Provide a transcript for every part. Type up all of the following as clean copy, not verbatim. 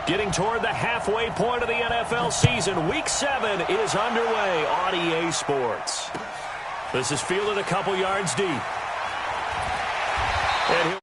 Getting toward the halfway point of the NFL season. Week 7 is underway on EA Sports. This is fielded a couple yards deep. And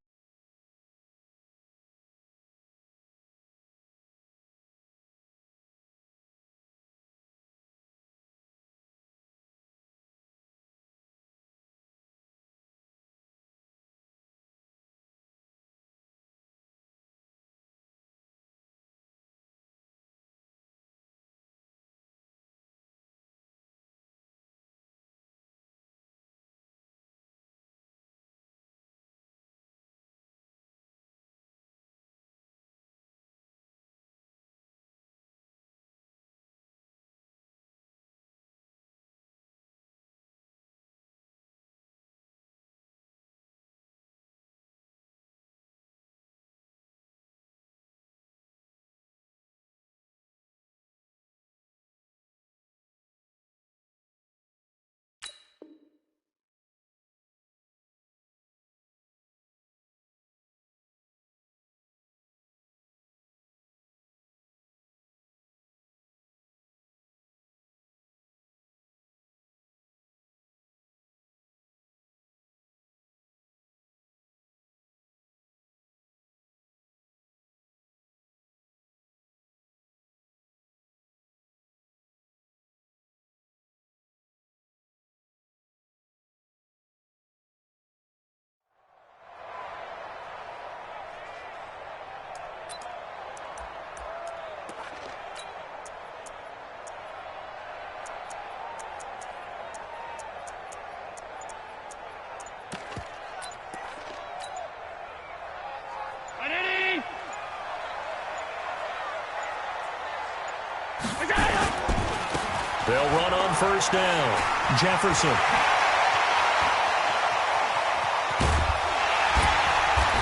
they'll run on first down. Jefferson.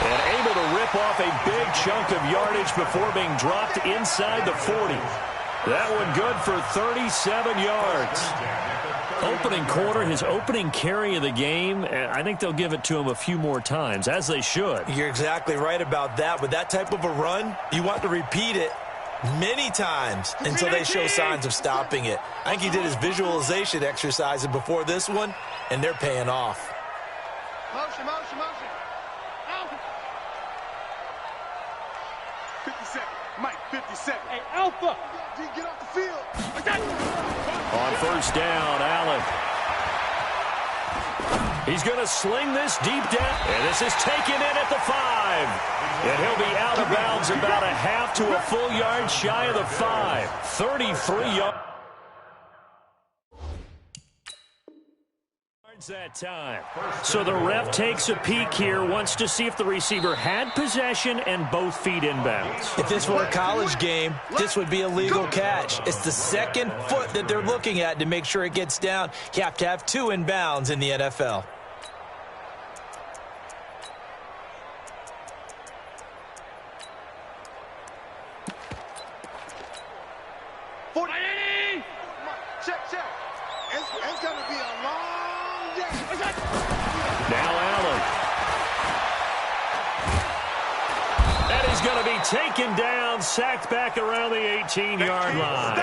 And able to rip off a big chunk of yardage before being dropped inside the 40. That one good for 37 yards. Opening quarter, his opening carry of the game, I think they'll give it to him a few more times, as they should. You're exactly right about that. With that type of a run, you want to repeat it many times until they show signs of stopping it. I think he did his visualization exercises before this one, and they're paying off. Motion, motion, motion. Alpha. 50 seconds. Mike, 50 seconds. Hey, Alpha. Get off the field. On first down, Allen. He's going to sling this deep down. And this is taken in at the 5. And he'll be out of bounds about a half to a full yard shy of the 5. 33 yards that time. So the ref takes a peek here, wants to see if the receiver had possession and both feet inbounds. If this were a college game, this would be a legal catch. It's the second foot that they're looking at to make sure it gets down. You have to have 2 inbounds in the NFL. Check. It's going to be a long day. Now Allen. And he's going to be taken down, sacked back around the 18-yard line.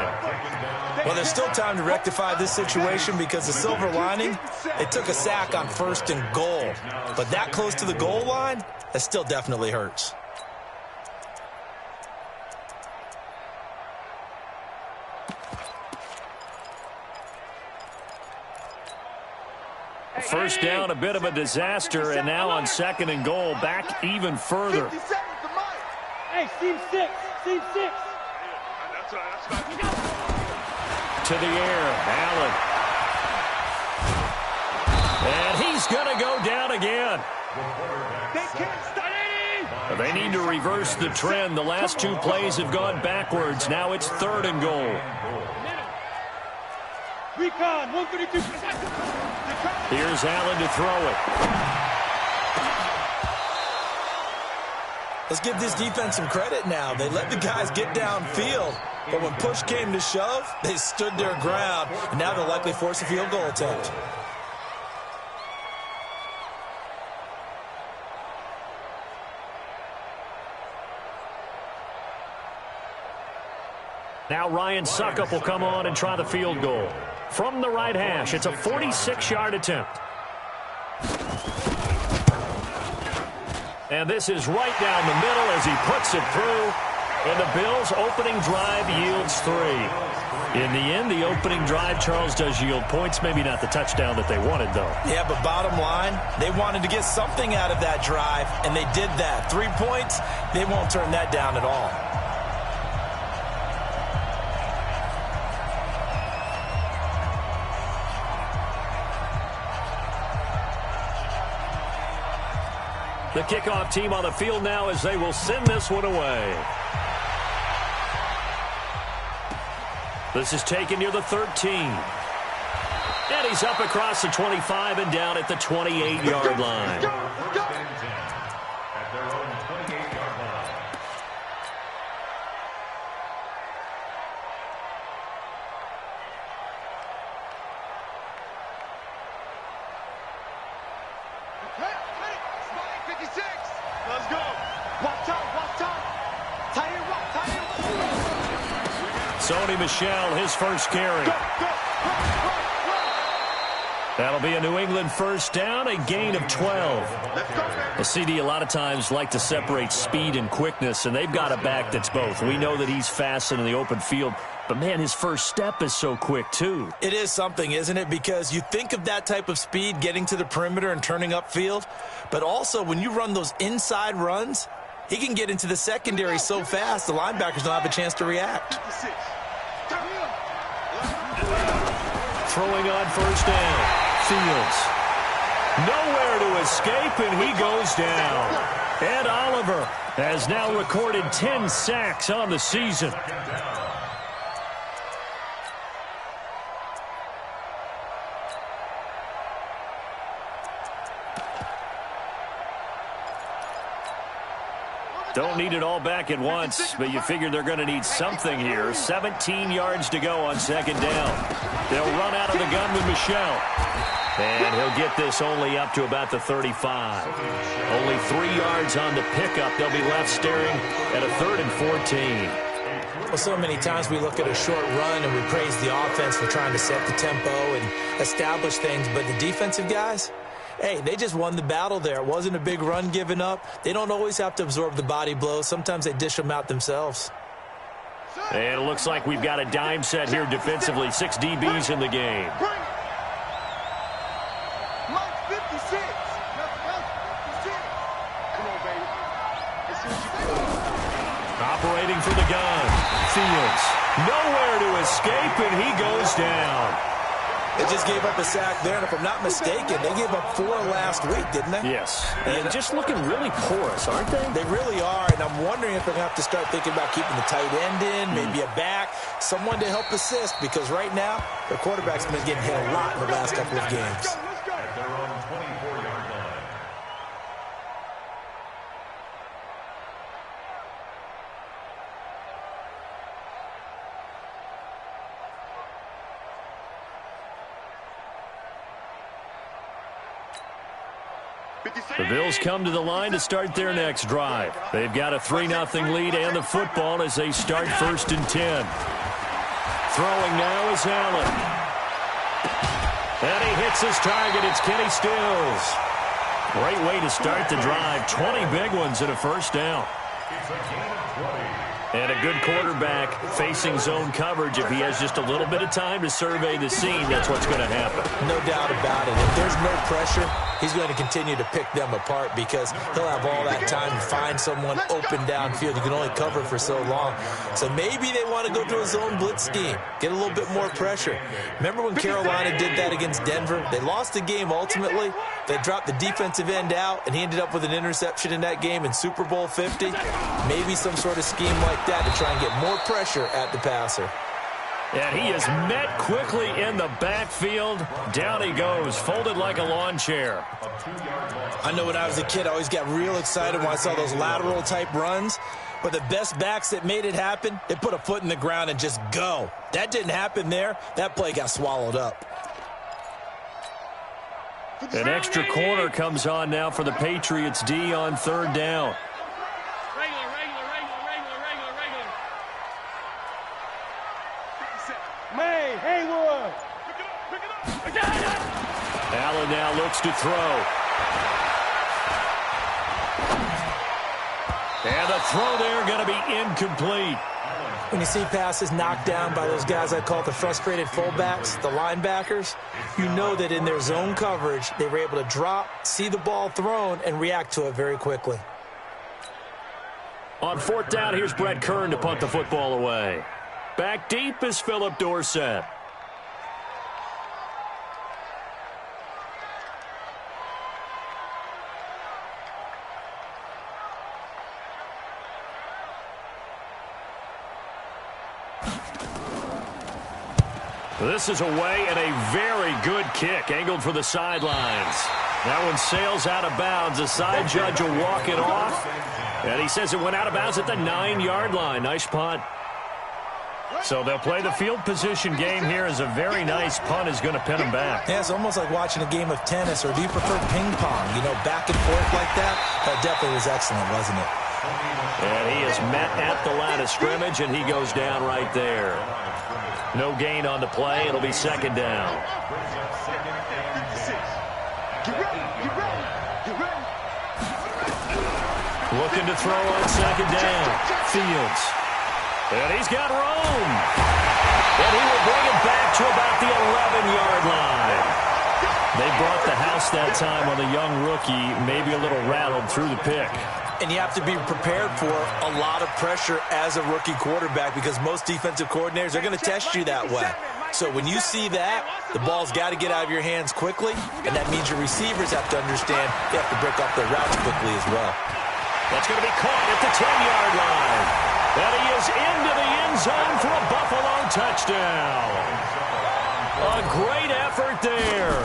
Well, there's still time to rectify this situation because the silver lining, it took a sack on 1st and goal. But that close to the goal line, that still definitely hurts. First down, a bit of a disaster, and now on 2nd and goal, back even further. Hey, seam 6. To the air, Allen. And he's going to go down again. They need to reverse the trend. The last 2 plays have gone backwards. Now it's 3rd and goal. Recon, 132. Here's Allen to throw it. Let's give this defense some credit now. They let the guys get downfield, but when push came to shove, they stood their ground, and now they'll likely force a field goal attempt. Now Ryan Suckup will come on and try the field goal. From the right hash, it's a 46-yard attempt. And this is right down the middle as he puts it through. And the Bills' opening drive yields 3. In the end, the opening drive, Charles, does yield points. Maybe not the touchdown that they wanted, though. Yeah, but bottom line, they wanted to get something out of that drive, and they did that. 3 points, they won't turn that down at all. The kickoff team on the field now as they will send this one away. This is taken near the 13. And he's up across the 25 and down at the 28-yard line. Sony Michel, his first carry. That'll be a New England first down, a gain of 12. The CD a lot of times like to separate speed and quickness, and they've got a back that's both. We know that he's fast in the open field, but, man, his first step is so quick, too. It is something, isn't it? Because you think of that type of speed getting to the perimeter and turning upfield, but also when you run those inside runs, he can get into the secondary so fast the linebackers don't have a chance to react. Throwing on first down. Fields. Nowhere to escape, and he goes down. Ed Oliver has now recorded 10 sacks on the season. Don't need it all back at once, but you figure they're going to need something here. 17 yards to go on second down. They'll run out of the gun with Michel. And he'll get this only up to about the 35. Only 3 yards on the pickup. They'll be left staring at a 3rd and 14. Well, so many times we look at a short run and we praise the offense for trying to set the tempo and establish things, but the defensive guys, hey, they just won the battle there. It wasn't a big run given up. They don't always have to absorb the body blows. Sometimes they dish them out themselves. And it looks like we've got a dime set here defensively. 6 DBs in the game. Operating for the gun. Fields. Nowhere to escape, and he goes down. They just gave up a sack there, and if I'm not mistaken, they gave up 4 last week, didn't they? Yes. And just looking really porous, aren't they? They really are, and I'm wondering if they're going to have to start thinking about keeping the tight end in, maybe a back, someone to help assist, because right now, their quarterback's been getting hit a lot in the last couple of games. At their own 24-yard line. The Bills come to the line to start their next drive. They've got a 3-0 lead and the football as they start 1st and 10. Throwing now is Allen. And he hits his target. It's Kenny Stills. Great way to start the drive. 20 big ones and a first down. And a good quarterback facing zone coverage. If he has just a little bit of time to survey the scene, that's what's going to happen. No doubt about it. If there's no pressure, he's going to continue to pick them apart because he'll have all that time to find someone open downfield. You can only cover for so long. So maybe they want to go to a zone blitz scheme, get a little bit more pressure. Remember when Carolina did that against Denver? They lost the game ultimately. They dropped the defensive end out, and he ended up with an interception in that game in Super Bowl 50. Maybe some sort of scheme like that to try and get more pressure at the passer. And he is met quickly in the backfield. Down he goes, folded like a lawn chair. I know when I was a kid, I always got real excited when I saw those lateral-type runs. But the best backs that made it happen, they put a foot in the ground and just go. That didn't happen there. That play got swallowed up. An extra corner comes on now for the Patriots D on third down. Allen now looks to throw. And the throw there going to be incomplete. When you see passes knocked down by those guys I call the frustrated fullbacks, the linebackers, you know that in their zone coverage, they were able to drop, see the ball thrown, and react to it very quickly. On fourth down, here's Brett Kern to punt the football away. Back deep is Philip Dorsett. This is away and a very good kick, angled for the sidelines. That one sails out of bounds. The side judge will walk it off. And he says it went out of bounds at the 9-yard line. Nice punt. So they'll play the field position game here as a very nice punt is going to pin them back. Yeah, it's almost like watching a game of tennis, or do you prefer ping pong? You know, back and forth like that? That definitely was excellent, wasn't it? And he is met at the line of scrimmage, and he goes down right there. No gain on the play. It'll be second down. Looking to throw on second down. Fields. And he's got room. And he will bring it back to about the 11-yard line. They brought the house that time on the young rookie, maybe a little rattled through the pick. And you have to be prepared for a lot of pressure as a rookie quarterback, because most defensive coordinators are going to test you that way. So when you see that, the ball's got to get out of your hands quickly, and that means your receivers have to understand they have to break off their routes quickly as well. That's going to be caught at the 10-yard line. And he is into the end zone for a Buffalo touchdown. A great effort there.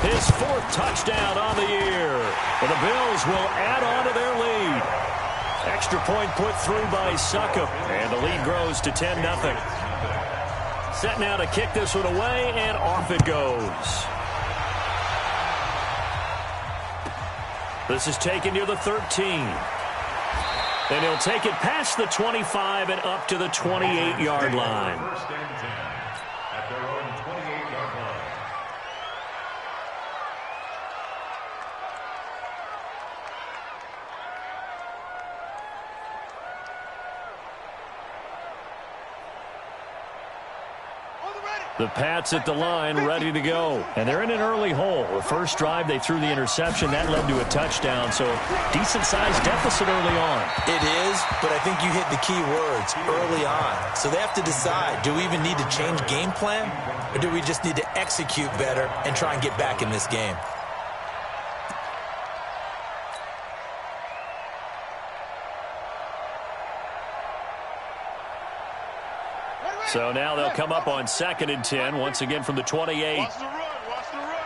His fourth touchdown on the year. And the Bills will add on to their lead. Extra point put through by Succop. And the lead grows to 10-0. Set now to kick this one away, and off it goes. This is taken near the 13. And he'll take it past the 25 and up to the 28-yard line. First and 10 at their own 28-yard line. The Pats at the line, ready to go. And they're in an early hole. The first drive, they threw the interception. That led to a touchdown, so decent-sized deficit early on. It is, but I think you hit the key words, early on. So they have to decide, do we even need to change game plan, or do we just need to execute better and try and get back in this game? So now they'll come up on 2nd and 10, once again from the 28. Watch the run, watch the run.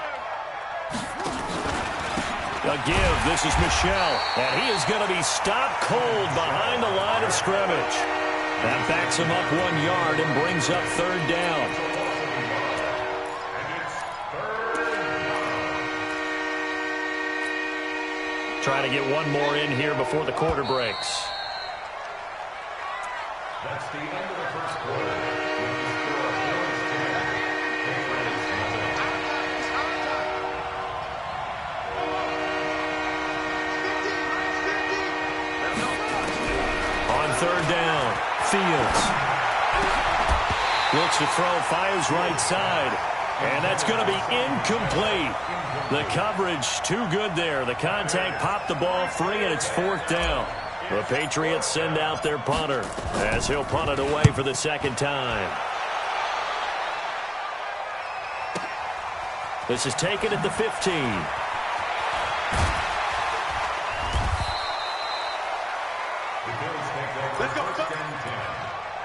A give, this is Michel, and he is going to be stopped cold behind the line of scrimmage. That backs him up 1 yard and brings up third down. Try to get one more in here before the quarter breaks. That's the end of the first quarter. On third down, Fields looks to throw, fires right side, and that's going to be incomplete. The coverage too good there. The contact popped the ball free, and it's fourth down. The Patriots send out their punter as he'll punt it away for the second time. This is taken at the 15. The Bills take over first and 10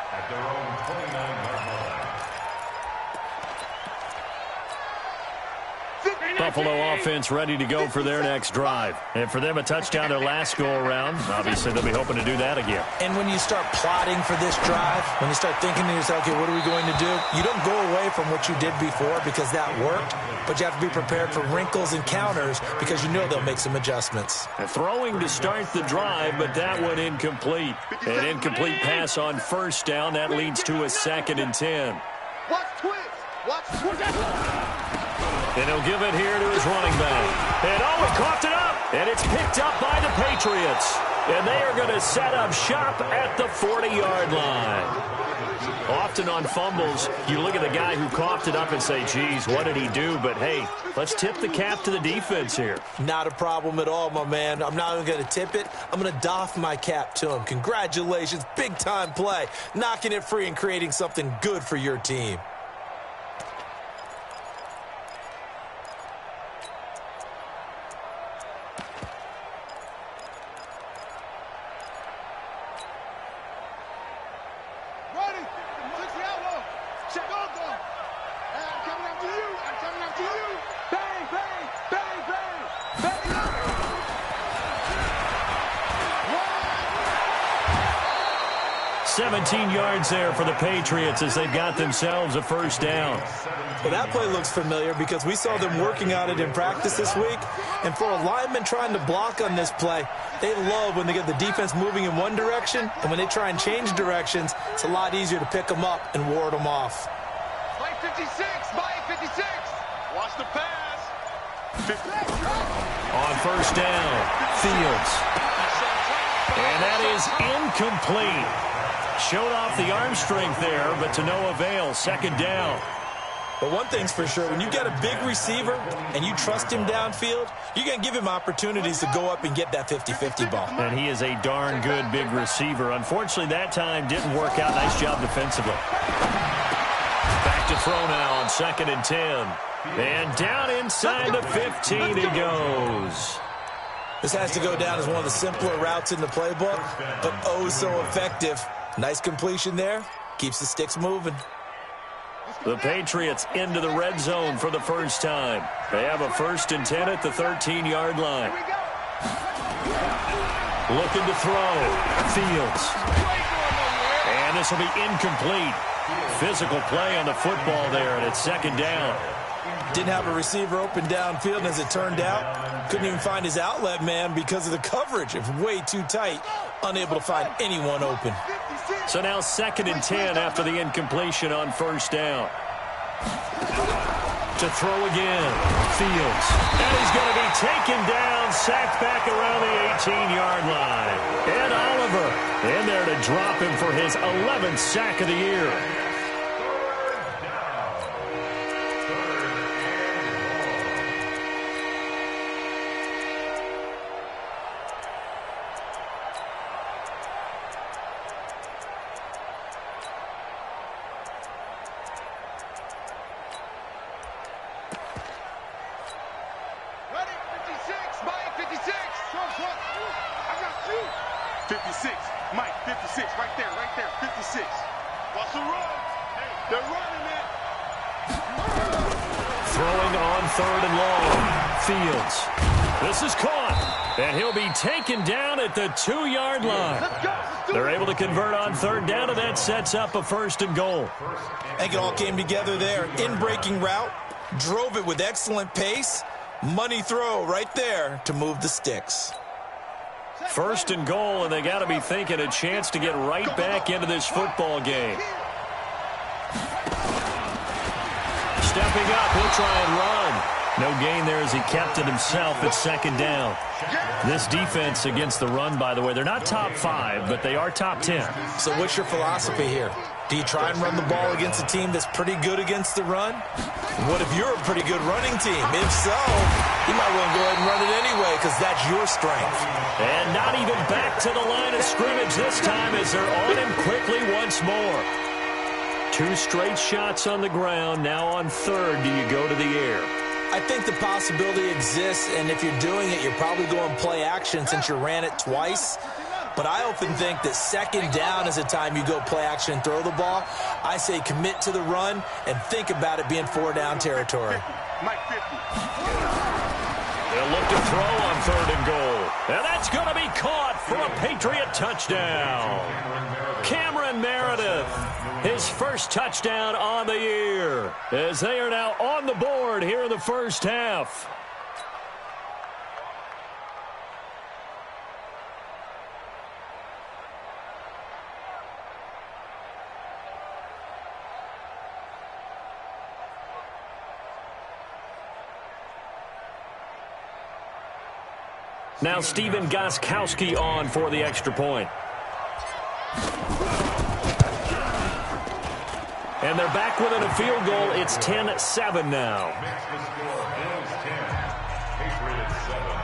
at their own 29-yard line. Buffalo offense ready to go for their next drive. And for them, a touchdown their last go-around. Obviously, they'll be hoping to do that again. And when you start plotting for this drive, when you start thinking to yourself, okay, what are we going to do? You don't go away from what you did before because that worked, but you have to be prepared for wrinkles and counters because you know they'll make some adjustments. Throwing to start the drive, but that one incomplete. An incomplete pass on first down. That leads to a 2nd and 10. Watch twist. Watch twist. And he'll give it here to his running back. And oh, he coughed it up. And it's picked up by the Patriots. And they are going to set up shop at the 40-yard line. Often on fumbles, you look at the guy who coughed it up and say, geez, what did he do? But, hey, let's tip the cap to the defense here. Not a problem at all, my man. I'm not even going to tip it. I'm going to doff my cap to him. Congratulations. Big-time play. Knocking it free and creating something good for your team. I'm coming after you. Bang, bang, bang, bang, bang. 17 yards there for the Patriots as they've got themselves a first down. Well, that play looks familiar because we saw them working on it in practice this week. And for a lineman trying to block on this play, they love when they get the defense moving in one direction. And when they try and change directions, it's a lot easier to pick them up and ward them off. By 56, by 56. Watch the pass. On first down, Fields. And that is incomplete. Showed off the arm strength there, but to no avail. 2nd down. But one thing's for sure, when you've got a big receiver and you trust him downfield, you're going to give him opportunities to go up and get that 50-50 ball. And he is a darn good big receiver. Unfortunately, that time didn't work out. Nice job defensively. Back to throw now on 2nd and 10. And down inside the 15 he goes. This has to go down as one of the simpler routes in the playbook, but oh so effective. Nice completion there. Keeps the sticks moving. The Patriots into the red zone for the first time. They have a 1st and 10 at the 13-yard line. Looking to throw. Fields. And this will be incomplete. Physical play on the football there, and it's 2nd down. Didn't have a receiver open downfield, and as it turned out, couldn't even find his outlet man because of the coverage. It was way too tight, unable to find anyone open. So now 2nd and 10 after the incompletion on first down. To throw again, Fields. And he's going to be taken down, sacked back around the 18-yard line. And Oliver in there to drop him for his 11th sack of the year. Fields. This is caught, and he'll be taken down at the 2-yard line. They're able to convert on 3rd down, and that sets up a 1st and goal. I think it all came together there. In-breaking route, drove it with excellent pace. Money throw right there to move the sticks. 1st and goal, and they got to be thinking a chance to get right back into this football game. Stepping up, he'll try and run. No gain there as he kept it himself at 2nd down. This defense against the run, by the way, they're not top 5, but they are top 10. So what's your philosophy here? Do you try and run the ball against a team that's pretty good against the run? What if you're a pretty good running team? If so, you might want to go ahead and run it anyway because that's your strength. And not even back to the line of scrimmage this time as they're on him quickly once more. 2 straight shots on the ground. Now on 3rd, do you go to the air? I think the possibility exists, and if you're doing it, you're probably going play action since you ran it twice. But I often think that 2nd down is the time you go play action and throw the ball. I say commit to the run and think about it being 4-down territory. Mike 50. They'll look to throw on 3rd and goal. And that's going to be caught for a Patriot touchdown. Cameron Meredith, his first touchdown on the year, as they are now on the board here in the first half. Now Steven Gostkowski on for the extra point. And they're back within a field goal. It's 10-7 now. Makes the score Bills 10, Patriots 7.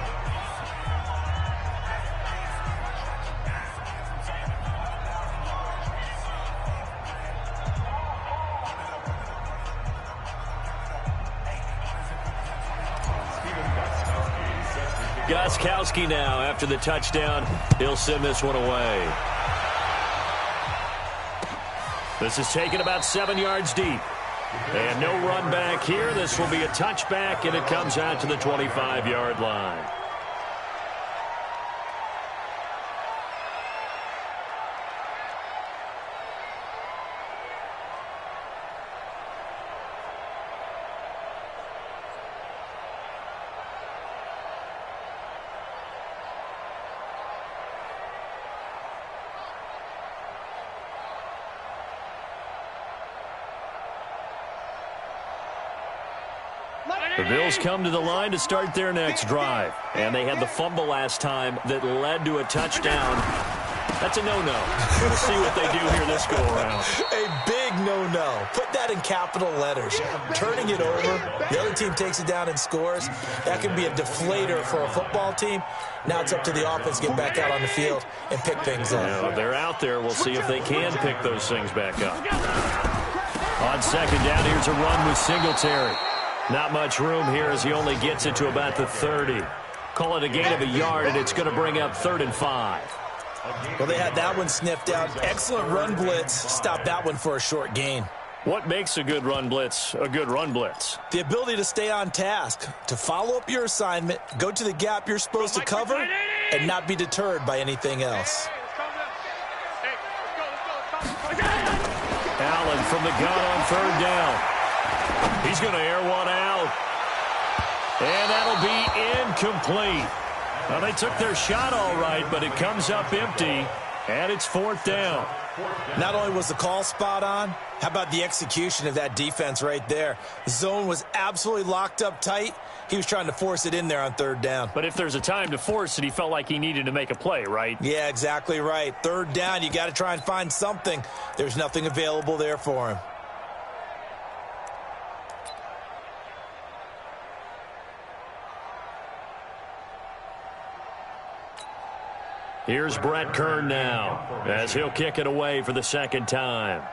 Gostkowski now after the touchdown. He'll send this one away. This is taken about 7 yards deep. And no run back here. This will be a touchback, and it comes out to the 25-yard line. The Bills come to the line to start their next drive. And they had the fumble last time that led to a touchdown. That's a no-no. We'll see what they do here this go-around. A big no-no. Put that in capital letters. Turning it over, the other team takes it down and scores. That can be a deflator for a football team. Now it's up to the offense to get back out on the field and pick things up. Now, they're out there. We'll see if they can pick those things back up. On second down, here's a run with Singletary. Not much room here as he only gets it to about the 30. Call it a gain of a yard, and it's going to bring up 3rd and 5. Well, they had that one sniffed out. Excellent run blitz. Stop that one for a short gain. What makes a good run blitz a good run blitz? The ability to stay on task, to follow up your assignment, go to the gap you're supposed to cover, and not be deterred by anything else. Allen from the gun on 3rd down. He's going to air one out. And that'll be incomplete. Well, they took their shot all right, but it comes up empty, and it's 4th down. Not only was the call spot on, how about the execution of that defense right there? The zone was absolutely locked up tight. He was trying to force it in there on 3rd down. But if there's a time to force it, he felt like he needed to make a play, right? Yeah, exactly right. 3rd down, you got to try and find something. There's nothing available there for him. Here's Brett Kern now, as he'll kick it away for the 2nd time.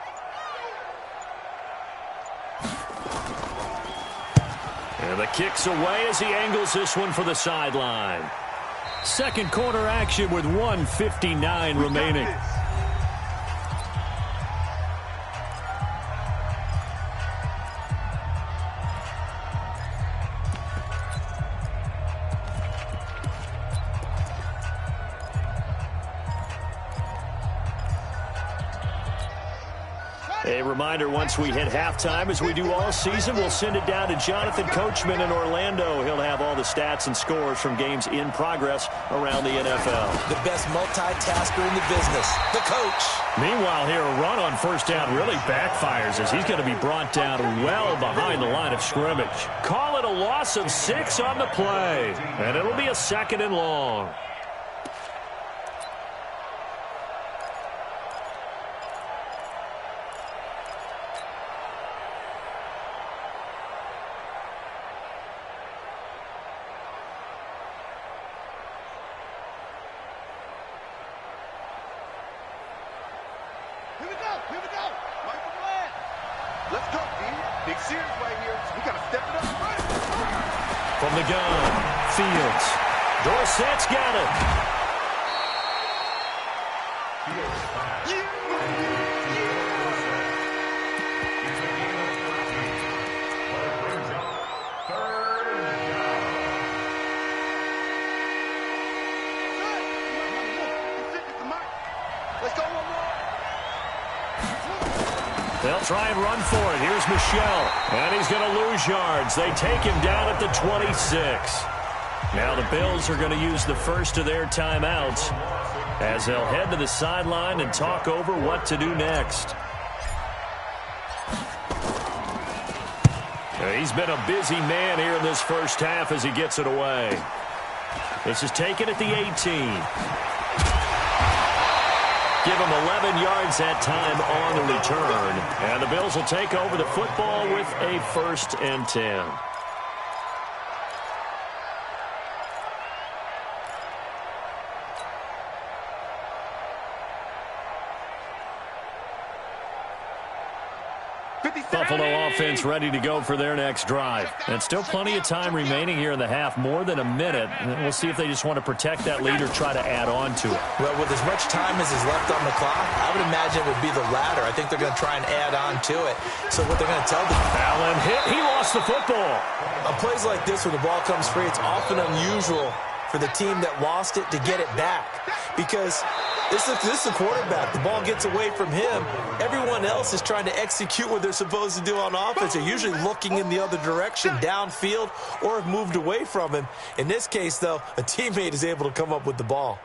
And the kick's away as he angles this one for the sideline. Second quarter action with 1:59 remaining. A reminder, once we hit halftime, as we do all season, we'll send it down to Jonathan Coachman in Orlando. He'll have all the stats and scores from games in progress around the NFL. The best multitasker in the business, the coach. Meanwhile, here, a run on 1st down really backfires as he's going to be brought down well behind the line of scrimmage. Call it a loss of 6 on the play, and it'll be a 2nd and long. Let's go, D. Big series right here. We got to step it up. From the gun, Fields. Dorsett's got it. Fields pass. It's a gain of 13. But it brings up try and run for it. Here's Michelle, and he's going to lose yards. They take him down at the 26. Now the Bills are going to use the first of their timeouts as they'll head to the sideline and talk over what to do next. He's been a busy man here in this first half as he gets it away. This is taken at the 18. Give him 11 yards that time on the return. And the Bills will take over the football with a 1st and 10. Buffalo offense ready to go for their next drive. And still plenty of time remaining here in the half, more than a minute. And we'll see if they just want to protect that lead or try to add on to it. Well, with as much time as is left on the clock, I would imagine it would be the latter. I think they're going to try and add on to it. So what they're going to tell them... Allen hit. He lost the football. On plays like this where the ball comes free, it's often unusual for the team that lost it to get it back. Because this is the quarterback. The ball gets away from him. Everyone else is trying to execute what they're supposed to do on offense. They're usually looking in the other direction, downfield, or have moved away from him. In this case, though, a teammate is able to come up with the ball.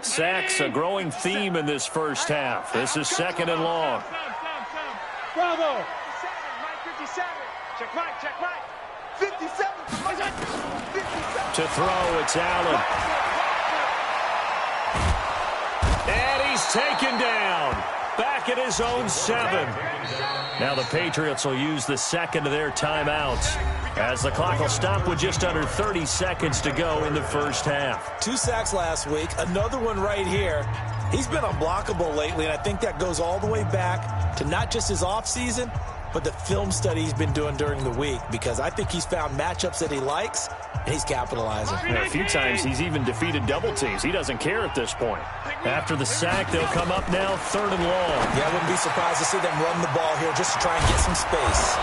Sacks, a growing theme in this first half. This is 2nd and long. Bravo. 57. Check right. 57. 57. To throw, it's Allen. And he's taken down. Back at his own 7. Now the Patriots will use the 2nd of their timeouts as the clock will stop with just under 30 seconds to go in the first half. 2 sacks last week, another one right here. He's been unblockable lately, and I think that goes all the way back to not just his offseason, but the film study he's been doing during the week, because I think he's found matchups that he likes, and he's capitalizing. And a few times he's even defeated double teams. He doesn't care at this point. After the sack, they'll come up now 3rd and long. Yeah, I wouldn't be surprised to see them run the ball here just to try and get some space.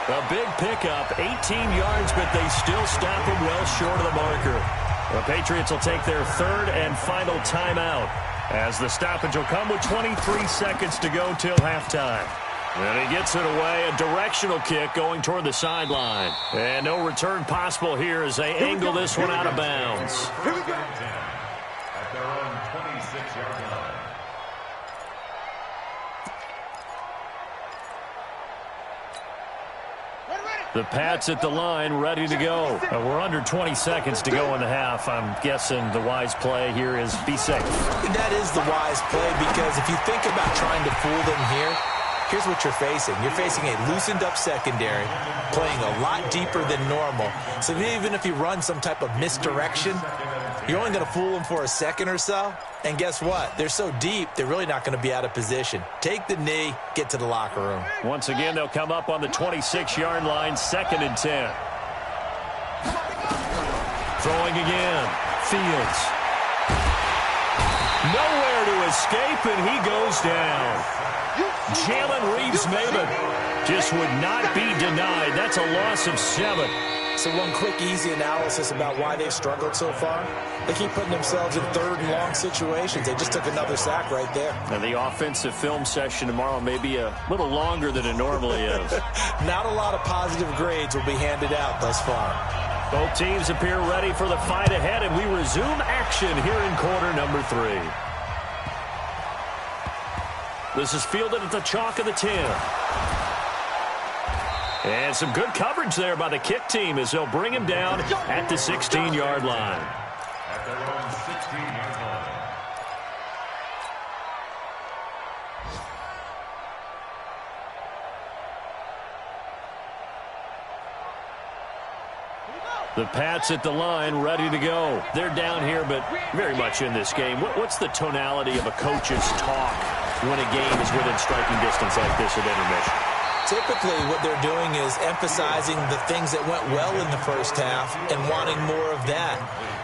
A big pickup, 18 yards, but they still stop him well short of the marker. The Patriots will take their 3rd and final timeout as the stoppage will come with 23 seconds to go till halftime. And he gets it away, a directional kick going toward the sideline. And no return possible here as they angle this one out of bounds. Here we go. At their own 26-yard line. The Pats at the line, ready to go. We're under 20 seconds to go in the half. I'm guessing the wise play here is be safe. That is the wise play, because if you think about trying to fool them here, here's what you're facing. You're facing a loosened-up secondary, playing a lot deeper than normal. So even if you run some type of misdirection, you're only going to fool them for a second or so. And guess what? They're so deep, they're really not going to be out of position. Take the knee, get to the locker room. Once again, they'll come up on the 26-yard line, 2nd and 10. Throwing again. Fields. Nowhere to escape, and he goes down. Jalen Reeves-Maybin just would not be denied. That's a loss of 7. So one quick, easy analysis about why they've struggled so far. They keep putting themselves in 3rd and long situations. They just took another sack right there. Now the offensive film session tomorrow may be a little longer than it normally is. Not a lot of positive grades will be handed out thus far. Both teams appear ready for the fight ahead, and we resume action here in quarter number 3. This is fielded at the chalk of the 10. And some good coverage there by the kick team as they'll bring him down at the 16-yard line. At their own 16-yard line. The Pats at the line, ready to go. They're down here, but very much in this game. What's the tonality of a coach's talk when a game is within striking distance like this at intermission? Typically, what they're doing is emphasizing the things that went well in the first half and wanting more of that.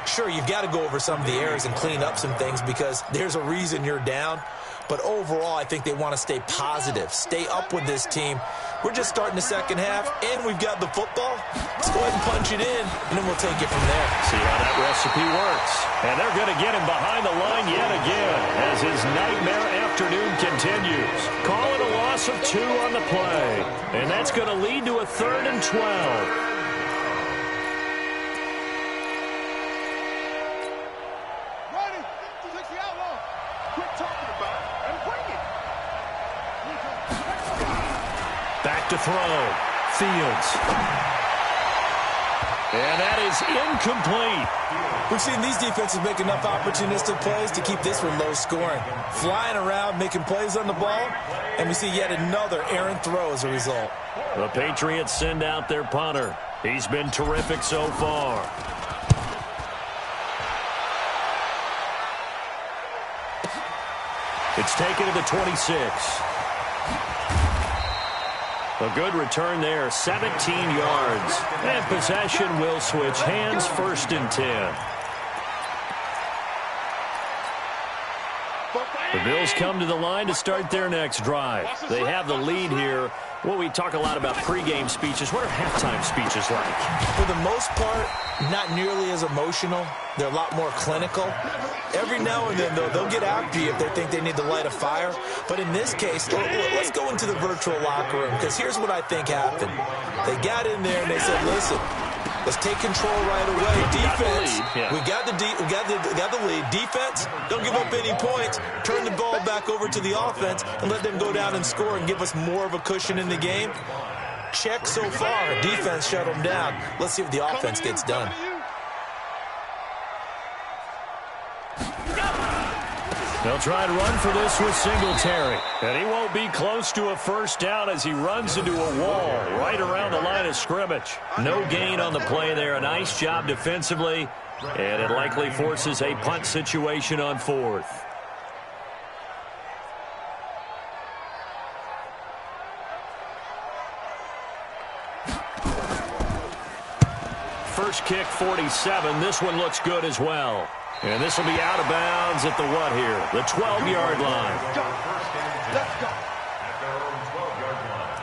Sure, you've got to go over some of the errors and clean up some things because there's a reason you're down. But overall, I think they want to stay positive, stay up with this team. We're just starting the second half, and we've got the football. Let's go ahead and punch it in, and then we'll take it from there. See how that recipe works. And they're going to get him behind the line yet again as his nightmare afternoon continues. Call it a loss of 2 on the play. And that's going to lead to a 3rd and 12. Back to throw. Fields. And that is incomplete. We've seen these defenses make enough opportunistic plays to keep this one low scoring. Flying around, making plays on the ball, and we see yet another errant throw as a result. The Patriots send out their punter. He's been terrific so far. It's taken to the 26. A good return there, 17 yards. And possession will switch hands, 1st and 10. The Bills come to the line to start their next drive. They have the lead here. Well, we talk a lot about pregame speeches. What are halftime speeches like? For the most part, not nearly as emotional. They're a lot more clinical. Every now and then, though, they'll get after you if they think they need to light a fire. But in this case, let's go into the virtual locker room, because here's what I think happened. They got in there and they said, listen, let's take control right away. Defense, we got the lead. Defense, don't give up any points. Turn the ball back over to the offense and let them go down and score and give us more of a cushion in the game. Check so far. Defense shut them down. Let's see if the offense gets done. They'll try and run for this with Singletary. And he won't be close to a 1st down as he runs into a wall right around the line of scrimmage. No gain on the play there. A nice job defensively. And it likely forces a punt situation on 4th. First kick, 47. This one looks good as well. And this will be out of bounds at the what here? The 12-yard line. Let's go. At their own 12-yard line.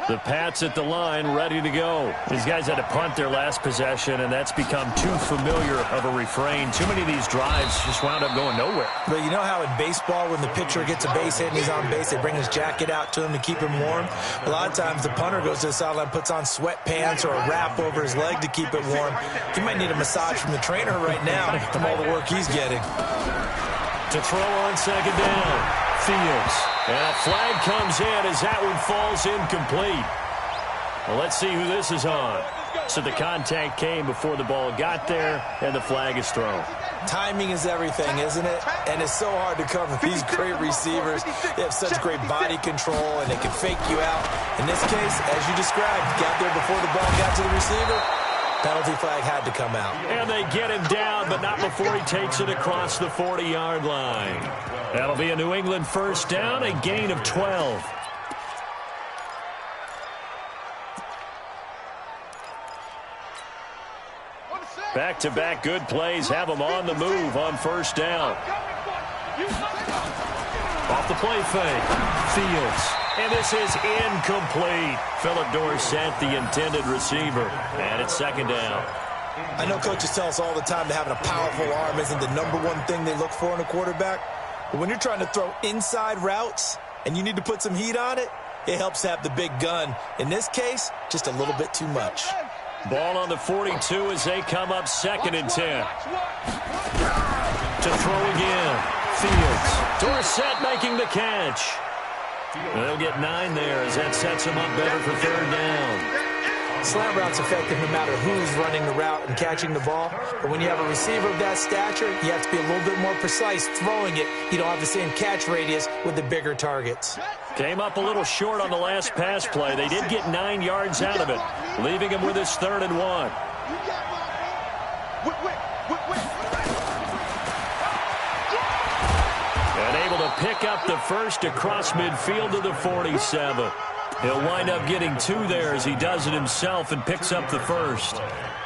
The Pats at the line, ready to go. These guys had to punt their last possession, and that's become too familiar of a refrain. Too many of these drives just wound up going nowhere. But you know how in baseball, when the pitcher gets a base hit and he's on base, they bring his jacket out to him to keep him warm? A lot of times the punter goes to the sideline, puts on sweatpants or a wrap over his leg to keep it warm. He might need a massage from the trainer right now from all the work he's getting. To throw on 2nd down. Fields. And a flag comes in as that one falls incomplete. Well, let's see who this is on. So the contact came before the ball got there, and the flag is thrown. Timing is everything, isn't it? And it's so hard to cover these great receivers. They have such great body control, and they can fake you out. In this case, as you described, got there before the ball got to the receiver. Penalty flag had to come out. And they get him down, but not before he takes it across the 40-yard line. That'll be a New England 1st down, a gain of 12. Back-to-back good plays have them on the move on 1st down. Off the play fake. Fields. And this is incomplete. Philip Dorsett, the intended receiver. And it's 2nd down. I know coaches tell us all the time that having a powerful arm isn't the #1 thing they look for in a quarterback. But when you're trying to throw inside routes and you need to put some heat on it, it helps to have the big gun. In this case, just a little bit too much. Ball on the 42 as they come up 2nd and 10. To throw again. Fields. Dorsett making the catch. They'll get 9 there as that sets them up better for 3rd down. Slant route's effective no matter who's running the route and catching the ball. But when you have a receiver of that stature, you have to be a little bit more precise throwing it. You don't have the same catch radius with the bigger targets. Came up a little short on the last pass play. They did get 9 yards out of it, leaving him with his 3rd and 1. And able to pick up the first across midfield to the 47. He'll wind up getting 2 there as he does it himself and picks up the first.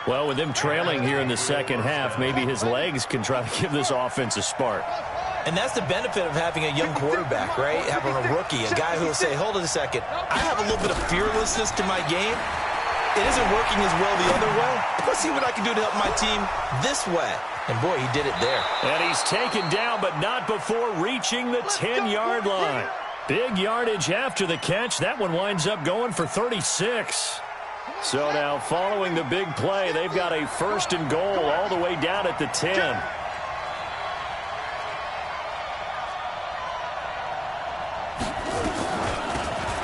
Well, with him trailing here in the second half, maybe his legs can try to give this offense a spark. And that's the benefit of having a young quarterback, right? Having a rookie, a guy who will say, hold it a second, I have a little bit of fearlessness to my game. It isn't working as well the other way. Let's see what I can do to help my team this way. And, boy, he did it there. And he's taken down, but not before reaching the 10-yard line. Big yardage after the catch. That one winds up going for 36. So now following the big play, they've got a 1st and goal all the way down at the 10.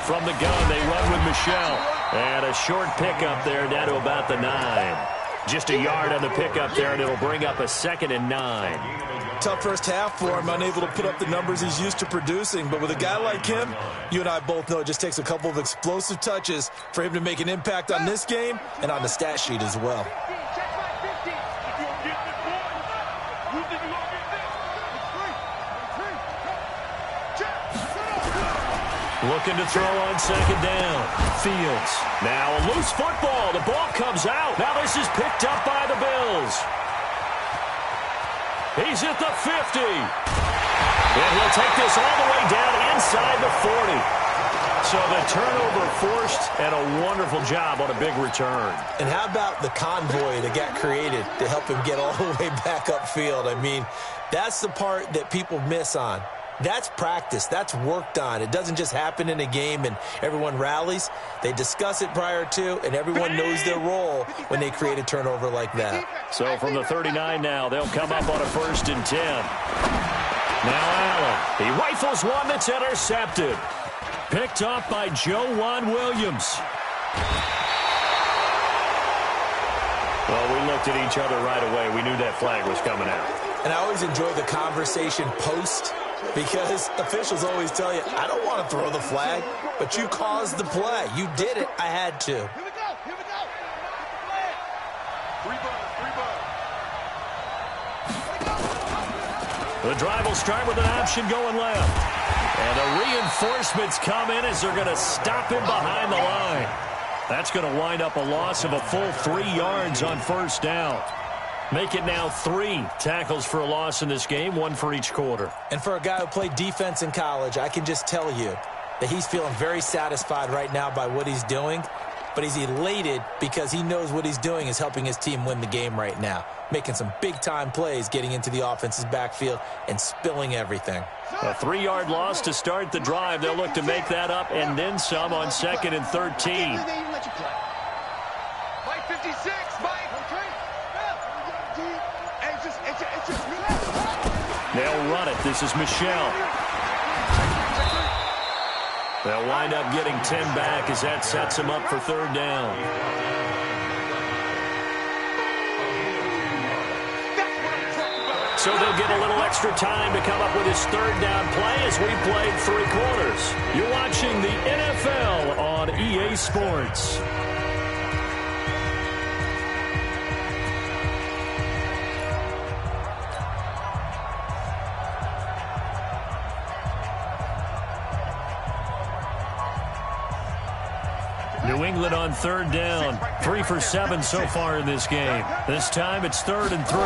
From the gun, they run with Michelle. And a short pickup there down to about the 9. Just a yard on the pickup there, and it'll bring up a 2nd and 9. Tough first half for him, unable to put up the numbers he's used to producing. But with a guy like him, you and I both know it just takes a couple of explosive touches for him to make an impact on this game and on the stat sheet as well. Looking to throw on 2nd down. Fields. Now a loose football. The ball comes out. Now this is picked up by the Bills. He's at the 50. And he'll take this all the way down inside the 40. So the turnover forced and a wonderful job on a big return. And how about the convoy that got created to help him get all the way back upfield? I mean, that's the part that people miss on. That's practice. That's worked on. It doesn't just happen in a game and everyone rallies. They discuss it prior to, and everyone knows their role when they create a turnover like that. So from the 39 now, they'll come up on a 1st and 10. Now Allen. He rifles one that's intercepted. Picked off by Joejuan Williams. Well, we looked at each other right away. We knew that flag was coming out. And I always enjoy the conversation post, because officials always tell you, I don't want to throw the flag, but you caused the play. You did it. I had to. Here we go. Here we go. 3 balls. The drive will start with an option going left. And the reinforcements come in as they're going to stop him behind the line. That's going to wind up a loss of a full 3 yards on 1st down. Make it now 3 tackles for a loss in this game, 1 for each quarter. And for a guy who played defense in college, I can just tell you that he's feeling very satisfied right now by what he's doing. But he's elated because he knows what he's doing is helping his team win the game right now. Making some big-time plays, getting into the offense's backfield and spilling everything. A 3-yard loss to start the drive. They'll look to make that up and then some on 2nd and 13. Mike 56, Mike. They'll run it. This is Michelle. They'll wind up getting 10 back as that sets him up for 3rd down. So they'll get a little extra time to come up with his 3rd down play as we played 3 quarters. You're watching the NFL on EA Sports. New England on 3rd down. 3 for 7 so far in this game. This time it's 3rd and 3.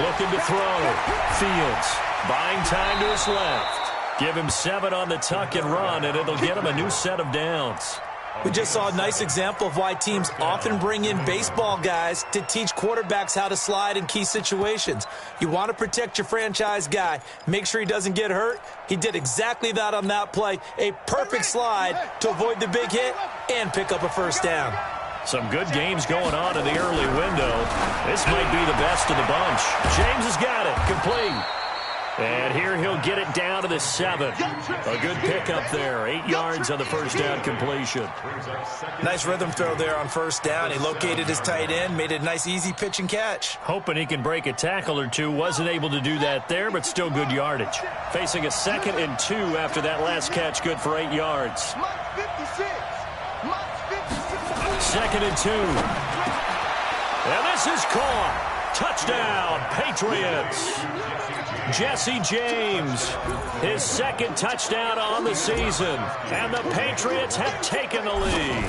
Looking to throw. Fields buying time to his left. Give him 7 on the tuck and run, and it'll get him a new set of downs. We just saw a nice example of why teams often bring in baseball guys to teach quarterbacks how to slide in key situations. You want to protect your franchise guy. Make sure he doesn't get hurt. He did exactly that on that play. A perfect slide to avoid the big hit and pick up a 1st down. Some good games going on in the early window. This might be the best of the bunch. James has got it. Complete. And here he'll get it down to the 7. A good pickup there. 8 yards on the 1st down completion. Nice rhythm throw there on 1st down. He located his tight end, made it a nice easy pitch and catch. Hoping he can break a tackle or two. Wasn't able to do that there, but still good yardage. Facing a 2nd and 2 after that last catch, good for 8 yards. 2nd and 2. And this is caught. Touchdown, Patriots. Jesse James, his second touchdown on the season. And the Patriots have taken the lead.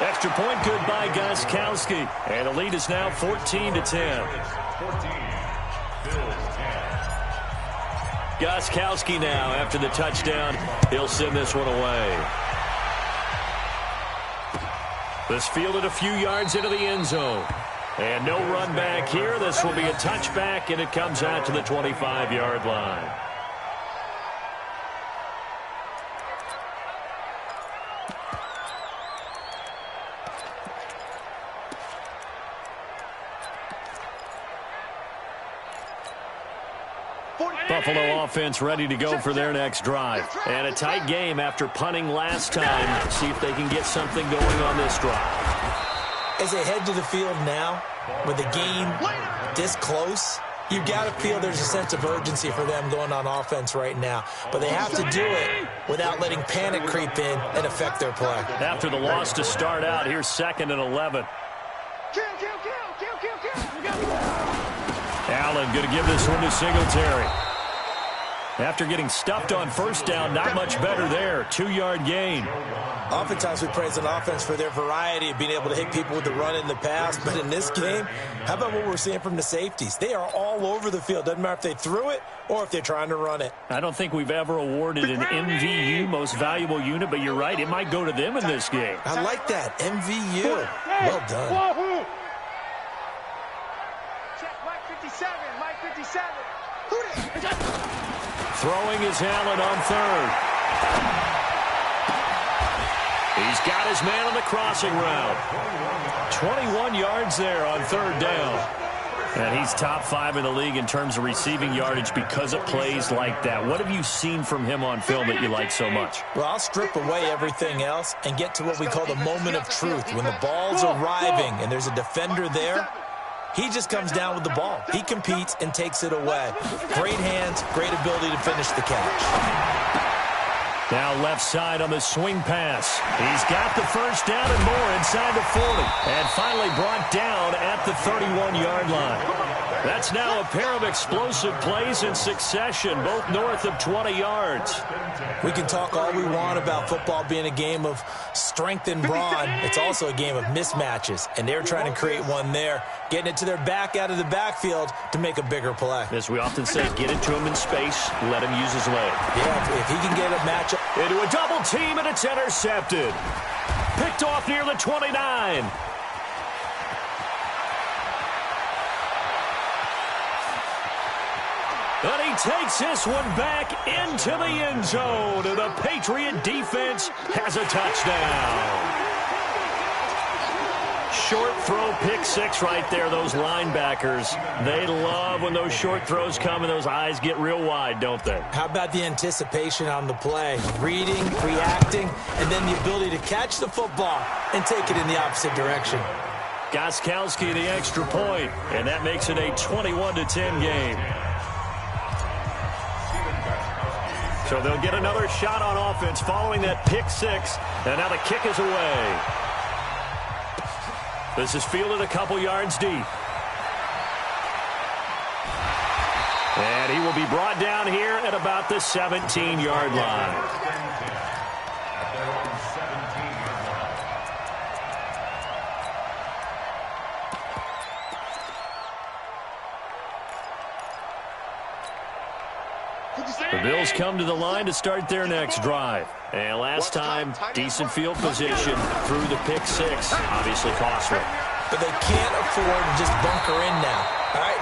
Extra point good by Gostkowski. And the lead is now 14-10. Gostkowski now after the touchdown. He'll send this one away. This fielded a few yards into the end zone. And no run back here. This will be a touchback, and it comes out to the 25-yard line. Buffalo offense ready to go for their next drive. And a tight game after punting last time. See if they can get something going on this drive. As they head to the field now, with the game this close, you got to feel there's a sense of urgency for them going on offense right now. But they have to do it without letting panic creep in and affect their play. After the loss to start out, here's 2nd and 11. Allen going to give this one to Singletary. After getting stuffed on first down, not much better there. 2-yard gain. Oftentimes we praise an offense for their variety of being able to hit people with the run in the pass. But in this game, how about what we're seeing from the safeties? They are all over the field. Doesn't matter if they threw it or if they're trying to run it. I don't think we've ever awarded an MVU, most valuable unit, but you're right. It might go to them in this game. I like that. MVU. Well done. Check Mike 57. Mike 57. Throwing is Allen on 3rd. He's got his man on the crossing route. 21 yards there on 3rd down. And he's top 5 in the league in terms of receiving yardage because of plays like that. What have you seen from him on film that you like so much? Well, I'll strip away everything else and get to what we call the moment of truth. When the ball's arriving and there's a defender there, he just comes down with the ball. He competes and takes it away. Great hands, great ability to finish the catch. Now left side on the swing pass. He's got the first down and more inside the 40. And finally brought down at the 31-yard line. That's now a pair of explosive plays in succession, both north of 20 yards. We can talk all we want about football being a game of strength and brawn. It's also a game of mismatches, and they're trying to create one there, getting it to their back out of the backfield to make a bigger play. As we often say, get it to him in space, let him use his leg. Yeah, if he can get a matchup. Into a double team, and it's intercepted. Picked off near the 29. And he takes this one back into the end zone. And the Patriot defense has a touchdown. Short throw, pick 6 right there. Those linebackers, they love when those short throws come and those eyes get real wide, don't they? How about the anticipation on the play? Reading, reacting, and then the ability to catch the football and take it in the opposite direction. Gostkowski the extra point, and that makes it a 21-10 game. So they'll get another shot on offense following that pick 6, and now the kick is away. This is fielded a couple yards deep. And he will be brought down here at about the 17-yard line. The Bills come to the line to start their next drive. And last time, decent field position through the pick 6. Obviously costly. But they can't afford to just bunker in now. All right,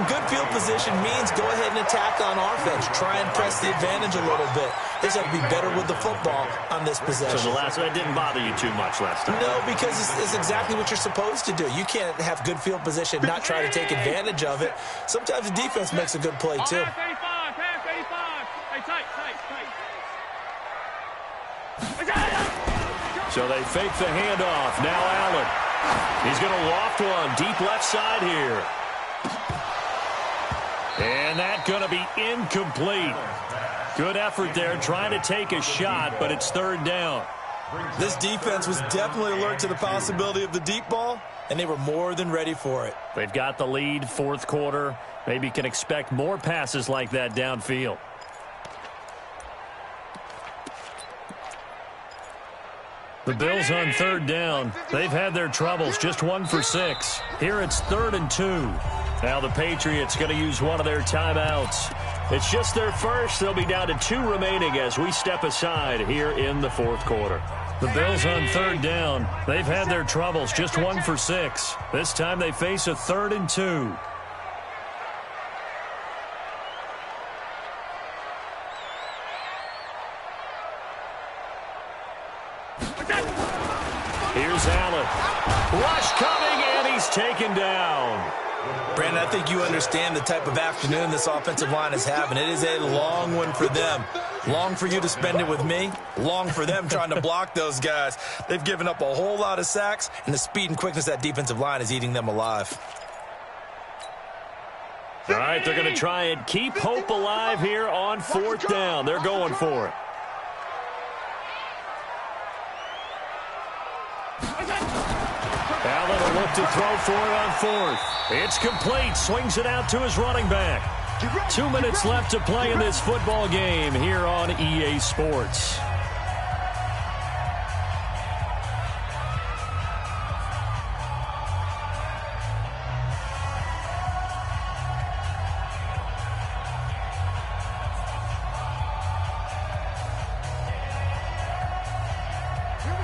good field position means go ahead and attack on offense. Try and press the advantage a little bit. They just have to be better with the football on this possession. So that didn't bother you too much last time? No, because it's exactly what you're supposed to do. You can't have good field position, not try to take advantage of it. Sometimes the defense makes a good play, too. So they fake the handoff. Now Allen. He's going to loft one deep left side here. And that's going to be incomplete. Good effort there trying to take a shot, but it's 3rd down. This defense was definitely alert to the possibility of the deep ball, and they were more than ready for it. They've got the lead, fourth quarter. Maybe can expect more passes like that downfield. The Bills on third down. They've had their troubles, just 1 for 6. Here it's 3rd and 2. Now the Patriots going to use one of their timeouts. It's just their first. They'll be down to 2 remaining as we step aside here in the fourth quarter. The Bills on third down. They've had their troubles, just 1 for 6. This time they face a 3rd and 2. Here's Allen. Rush coming, and he's taken down. Brandon, I think you understand the type of afternoon this offensive line is having. It is a long one for them. Long for you to spend it with me. Long for them trying to block those guys. They've given up a whole lot of sacks, and the speed and quickness of that defensive line is eating them alive. All right, they're going to try and keep hope alive here on 4th down. They're going for it. Allen will look to throw for it on 4th. It's complete. Swings it out to his running back. 2 minutes left to play in this football game here on EA Sports.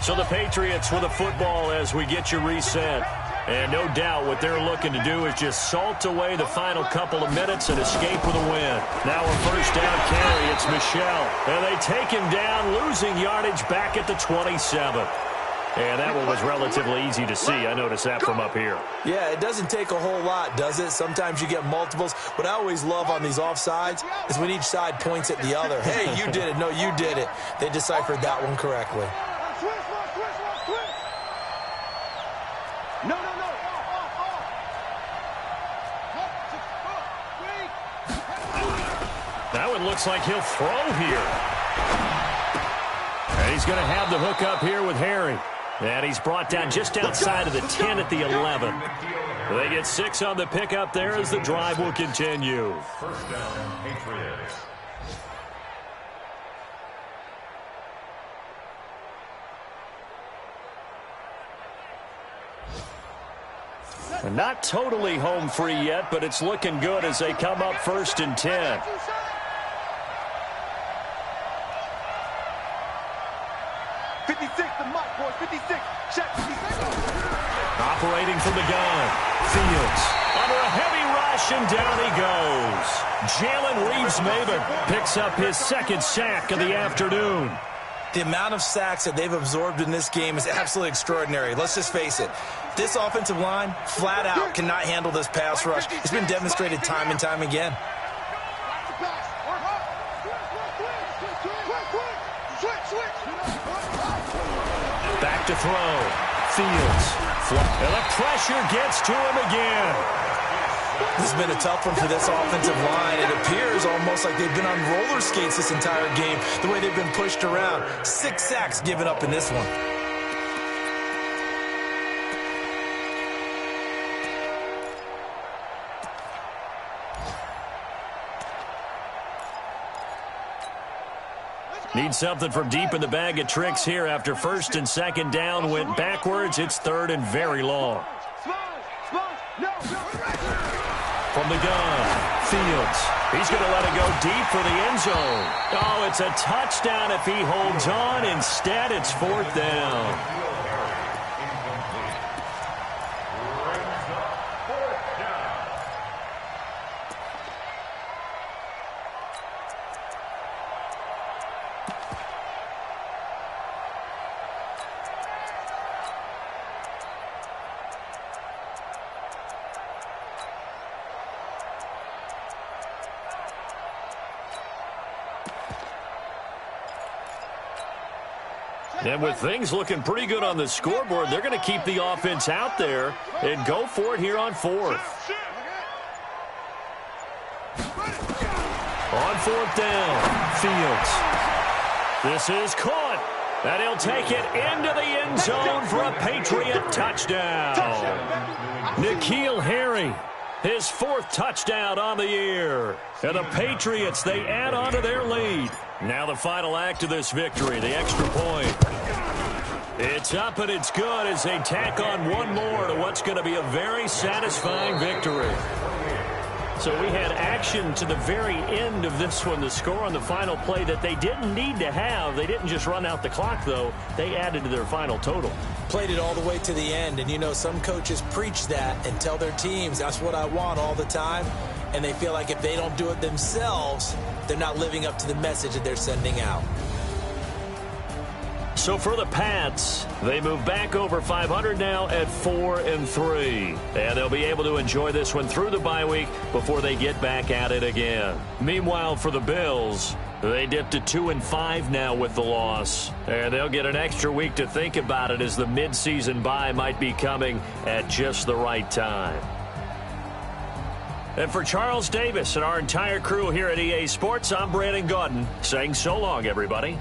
So the Patriots with the football as we get you reset. And no doubt what they're looking to do is just salt away the final couple of minutes and escape with a win. Now a first down carry. It's Michel. And they take him down, losing yardage back at the 27. And that one was relatively easy to see. I noticed that from up here. Yeah, it doesn't take a whole lot, does it? Sometimes you get multiples. What I always love on these offsides is when each side points at the other. Hey, you did it. No, you did it. They deciphered that one correctly. That one looks like he'll throw here. And he's going to have the hook up here with Harry. And he's brought down just outside of the 10 at the 11. They get 6 on the pickup there as the drive will continue. First down, Patriots. Not totally home free yet, but it's looking good as they come up 1st and 10. Operating from the gun. Fields under a heavy rush, and down he goes. Jalen Reeves-Maybin picks up his 2nd sack of the afternoon. The amount of sacks that they've absorbed in this game is absolutely extraordinary. Let's just face it. This offensive line, flat out, cannot handle this pass rush. It's been demonstrated time and time again. Back to throw. Fields. And the pressure gets to him again. This has been a tough one for this offensive line. It appears almost like they've been on roller skates this entire game, the way they've been pushed around. 6 sacks given up in this one. Need something from deep in the bag of tricks here after 1st and 2nd down went backwards. It's 3rd and very long. From the gun, Fields. He's going to let it go deep for the end zone. Oh, it's a touchdown if he holds on. Instead, it's 4th down. And with things looking pretty good on the scoreboard, they're going to keep the offense out there and go for it here on 4th. On 4th down, Fields. This is caught. And he'll take it into the end zone for a Patriot touchdown. N'Keal Harry, his 4th touchdown on the year. And the Patriots, they add on to their lead. Now the final act of this victory, the extra point. It's up and it's good as they tack on one more to what's going to be a very satisfying victory. So we had action to the very end of this one, the score on the final play that they didn't need to have. They didn't just run out the clock, though. They added to their final total. Played it all the way to the end, and you know some coaches preach that and tell their teams that's what I want all the time, and they feel like if they don't do it themselves, they're not living up to the message that they're sending out. So for the Pats, they move back over 500 now at 4-3. And they'll be able to enjoy this one through the bye week before they get back at it again. Meanwhile, for the Bills, they dip to 2-5 now with the loss. And they'll get an extra week to think about it as the midseason bye might be coming at just the right time. And for Charles Davis and our entire crew here at EA Sports, I'm Brandon Gaudin saying so long, everybody.